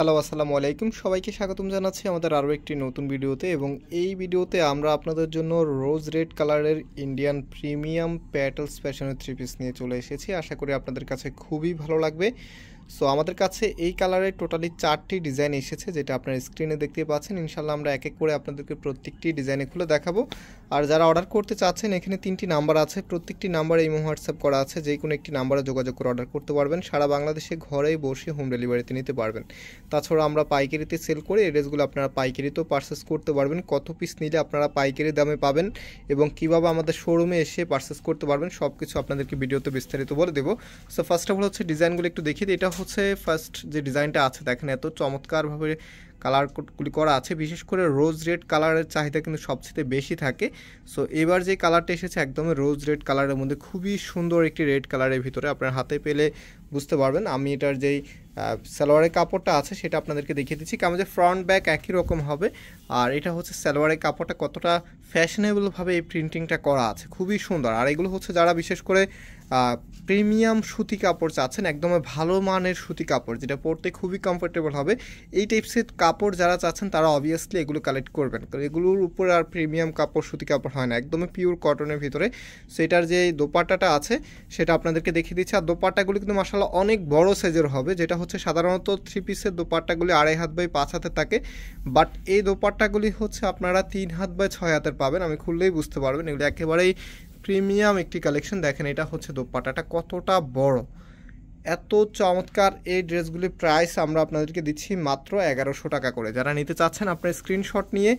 Hello, আসসালামু আলাইকুম। সবাইকে স্বাগতম জানাচ্ছি আমাদের আরও একটি নতুন ভিডিওতে এবং এই ভিডিওতে আমরা আপনাদের জন্য রোজ রেড কালারের ইন্ডিয়ান প্রিমিয়াম প্যাটেলস ফ্যাশনের থ্রি পিস নিয়ে চলে এসেছি। আশা করি আপনাদের কাছে খুবই ভালো লাগবে। সো আমাদের কাছে এই কালারের টোটালি 4টি ডিজাইন এসেছে, যেটা আপনার স্ক্রিনে দেখতে পাচ্ছেন। ইনশাল্লাহ আমরা এক এক করে আপনাদেরকে প্রত্যেকটি ডিজাইনে খুলে দেখাবো। আর যারা অর্ডার করতে চাচ্ছেন, এখানে 3টি নাম্বার আছে, প্রত্যেকটি নাম্বারে ইমো হোয়াটসঅ্যাপ করা আছে, যে কোনো একটি নাম্বারে যোগাযোগ করে অর্ডার করতে পারবেন। সারা বাংলাদেশে ঘরেই বসে হোম ডেলিভারিতে নিতে পারবেন। তাছাড়া আমরা পাইকারিতে সেল করে এই ড্রেসগুলো আপনারা পাইকারিতেও পারচেস করতে পারবেন। কত পিস নিলে আপনারা পাইকারি দামে পাবেন এবং কীভাবে আমাদের শোরুমে এসে পারচেস করতে পারবেন সব কিছু আপনাদেরকে ভিডিওতে বিস্তারিত বলে দেবো। সো ফার্স্ট অফ অল হচ্ছে ডিজাইনগুলো একটু দেখিয়ে দিই। এটা হচ্ছে ফার্স্ট যে ডিজাইনটা আছে, দেখেন এত চমৎকারভাবে কালারগুলি করা আছে। বিশেষ করে রোজ রেড কালারের চাহিদা কিন্তু সবচেয়ে বেশি থাকে। সো এবার যে কালারটা এসেছে একদমই রোজ রেড কালারের মধ্যে, খুবই সুন্দর একটি রেড কালারের ভিতরে। আপনার হাতে পেলে বুঝতে পারবেন। আমি এটার যেই সালোয়ারের কাপড়টা আছে সেটা আপনাদেরকে দেখিয়ে দিচ্ছি। কারণ যে ফ্রন্ট ব্যাক একই রকম হবে। আর এটা হচ্ছে সালোয়ারের কাপড়টা কতটা ফ্যাশনেবলভাবে এই প্রিন্টিংটা করা আছে, খুবই সুন্দর। আর এগুলো হচ্ছে যারা বিশেষ করে প্রিমিয়াম সুতি কাপড় চাচ্ছেন, একদমই ভালো মানের সুতি কাপড় যেটা পরতে খুবই কমফোর্টেবল হবে, এই টাইপসের কাপড় যারা চাচ্ছেন তারা অবভিয়াসলি এগুলো কালেক্ট করবেন। কারণ এগুলোর উপর আর প্রিমিয়াম কাপড় সুতি কাপড় হয় না, একদমই পিওর কটনের ভিতরে। সেটার যে দোপাট্টাটা আছে সেটা আপনাদেরকে দেখিয়ে দিচ্ছি। আর দোপাট্টাগুলো কিন্তু মাশাআল্লাহ অনেক বড় সাইজের হবে, যেটা হচ্ছে সাধারণত থ্রি পিসের দোপাট্টাগুলি 2.5 হাত বাই 5 হাতে থাকে। বাট এই দোপাট্টাগুলি হচ্ছে আপনারা 3 হাত বাই 6 হাতের পাবেন। আমি খুললেই বুঝতে পারবেন এগুলো একেবারেই প্রিমিয়াম একটি কালেকশন। দেখেন এটা হচ্ছে দোপাট্টাটা কতটা বড়, এত চমৎকার। এই ড্রেসগুলির প্রাইস আমরা আপনাদেরকে দিচ্ছি মাত্র 1100 টাকা করে। যারা নিতে চাচ্ছেন আপনার স্ক্রিনশট নিয়ে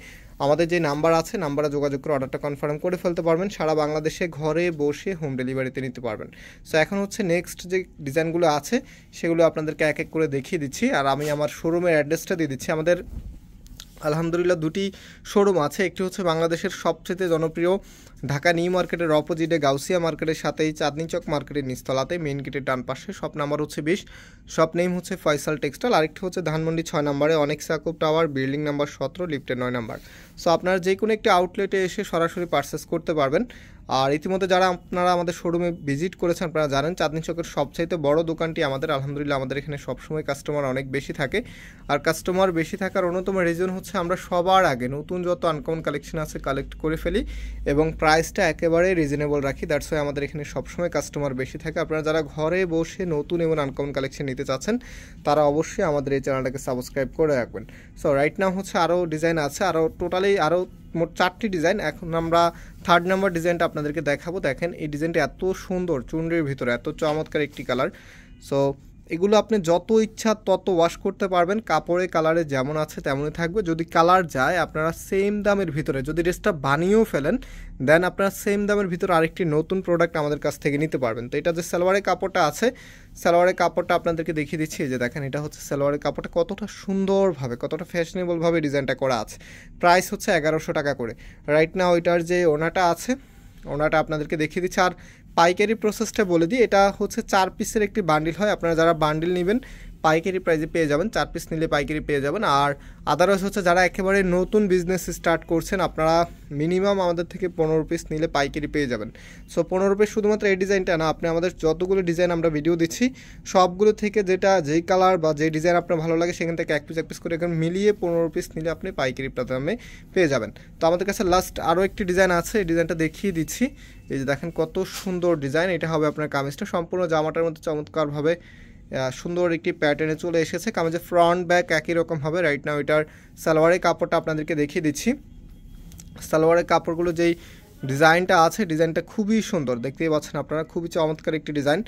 আমাদের যে নাম্বার আছে নাম্বারে যোগাযোগ করে অর্ডারটা কনফার্ম করে ফেলতে পারবেন। সারা বাংলাদেশে ঘরে বসে হোম ডেলিভারিতে নিতে পারবেন। সো এখন হচ্ছে নেক্সট যে ডিজাইনগুলো আছে সেগুলো আপনাদেরকে এক এক করে দেখিয়ে দিচ্ছি। আর আমি আমার শোরুমের অ্যাড্রেসটা দিয়ে দিচ্ছি। আমাদের আলহামদুলিল্লাহ দুটি শোরুম আছে। একটি হচ্ছে বাংলাদেশের সবচেয়ে জনপ্রিয় ঢাকা নিউ মার্কেটের অপোজিটে গাউসিয়া মার্কেটের সাথেই চাঁদনি চক মার্কেটের নিচতলাতে মেইন গেটের ডান পাশে, শপ নাম্বার হচ্ছে 20, শপ নেম হচ্ছে ফয়সাল টেক্সটাইল। আরেকটি হচ্ছে ধানমন্ডি 6 নম্বরে অনেক সাকুব টাওয়ার, বিল্ডিং নাম্বার 17, লিফটের 9 নাম্বার। সো আপনারা যে কোনো একটি আউটলেটে এসে সরাসরি পারচেস করতে পারবেন। আর ইতিমধ্যে যারা আপনারা আমাদের শোরুমে ভিজিট করেছেন আপনারা জানেন চাঁদনি চকের সবচাইতে বড় দোকানটি আমাদের। আলহামদুলিল্লাহ আমাদের এখানে সবসময় কাস্টমার অনেক বেশি থাকে। আর কাস্টমার বেশি থাকার অন্যতম রিজন হচ্ছে আমরা সবার আগে নতুন যত আনকমন কালেকশন আছে কালেক্ট করে ফেলি এবং প্রাইসটা একেবারে রিজনেবল রাখি। দ্যাটস ওয়াই আমাদের এখানে সবসময় কাস্টমার বেশি থাকে। আপনারা যারা ঘরে বসে নতুন এবং আনকমন কালেকশন নিতে চাচ্ছেন তারা অবশ্যই আমাদের এই চ্যানেলটাকে সাবস্ক্রাইব করে রাখবেন। সো রাইট নাও হচ্ছে আরও ডিজাইন আছে, আরও মোট 4টি ডিজাইন। এখন আমরা 3rd নাম্বার ডিজাইনটা আপনাদেরকে দেখাবো। দেখেন এই ডিজাইনটা এত সুন্দর, চুনরির ভিতরে এত চমৎকার একটি কালার। সো এগুলো আপনি যত ইচ্ছা তত ওয়াশ করতে পারবেন, কাপড়ে কালারে যেমন আছে তেমনই থাকবে। যদি কালার যায় আপনারা সেম দামের ভিতরে যদি ড্রেসটা বানিয়েও ফেলেন দেন আপনারা সেম দামের ভিতরে আরেকটি নতুন প্রোডাক্ট আমাদের কাছ থেকে নিতে পারবেন। তো এটা যে সালোয়ারের কাপড়টা আছে, সালোয়ারের কাপড়টা আপনাদেরকে দেখিয়ে দিচ্ছি। যে দেখেন এটা হচ্ছে সালোয়ারের কাপড়টা কতটা সুন্দরভাবে কতটা ফ্যাশনেবলভাবে ডিজাইনটা করা আছে। প্রাইস হচ্ছে 1100 টাকা করে। রাইট নাও ওইটার যে ওনাটা আছে ওনাটা আপনাদেরকে দেখিয়ে দিচ্ছি। আর পাইকারি প্রসেসটা বলে দিই, এটা হচ্ছে 4 পিসের একটি বান্ডিল হয়। আপনারা যারা বান্ডিল নেবেন পাইকারি প্রাইসে পেয়ে যাবেন, 4 পিস নিলে পাইকারি পেয়ে যাবেন। আর আদারওয়াইজ হচ্ছে যারা একেবারে নতুন বিজনেস স্টার্ট করছেন আপনারা মিনিমাম আমাদের থেকে 15 পিস নিলে পাইকারি পেয়ে যাবেন। সো 15 পিস শুধুমাত্র এই ডিজাইনটা না, আপনি আমাদের যতগুলো ডিজাইন আমরা ভিডিও দিচ্ছি সবগুলো থেকে যেই কালার বা যেই ডিজাইন আপনার ভালো লাগে সেখান থেকে এক পিস করে এখানে মিলিয়ে 15 পিস নিলে আপনি পাইকারি দামে পেয়ে যাবেন। তো আমাদের কাছে লাস্ট আরও একটি ডিজাইন আছে, এই ডিজাইনটা দেখিয়ে দিচ্ছি। এই যে দেখেন কত সুন্দর ডিজাইন, এটা হবে আপনার কামিজটা। সম্পূর্ণ জামাটার মধ্যে চমৎকারভাবে সুন্দর একটি প্যাটার্নে চলে এসেছে। কামিজের ফ্রন্ট ব্যাক একই রকম হবে। রাইট নাও এটার সালোয়ারের কাপড়টা আপনাদেরকে দেখিয়ে দিচ্ছি। সালোয়ারের কাপড়গুলো যেই ডিজাইনটা আছে ডিজাইনটা খুবই সুন্দর, দেখতেই পাচ্ছেন আপনারা, খুবই চমৎকার একটি ডিজাইন।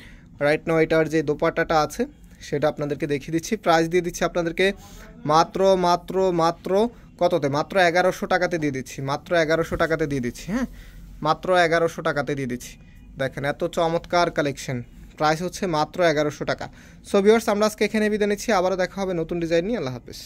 রাইট নাও এটার যে দোপাট্টাটা আছে সেটা আপনাদেরকে দেখিয়ে দিচ্ছি। প্রাইস দিয়ে দিচ্ছি আপনাদেরকে মাত্র কততে, মাত্র 1100 টাকাতে দিয়ে দিচ্ছি, মাত্র 1100 টাকাতে দিয়ে দিচ্ছি। হ্যাঁ, মাত্র 1100 টাকাতে দিয়ে দিচ্ছি। দেখেন এত চমৎকার কালেকশন, প্রাইস হচ্ছে মাত্র 1100 টাকা। সো ভিউয়ার্স আমরা আজকে এখানে বিদায় নিচ্ছি, আবারও দেখা হবে নতুন ডিজাইন নিয়ে। আল্লাহ হাফেজ।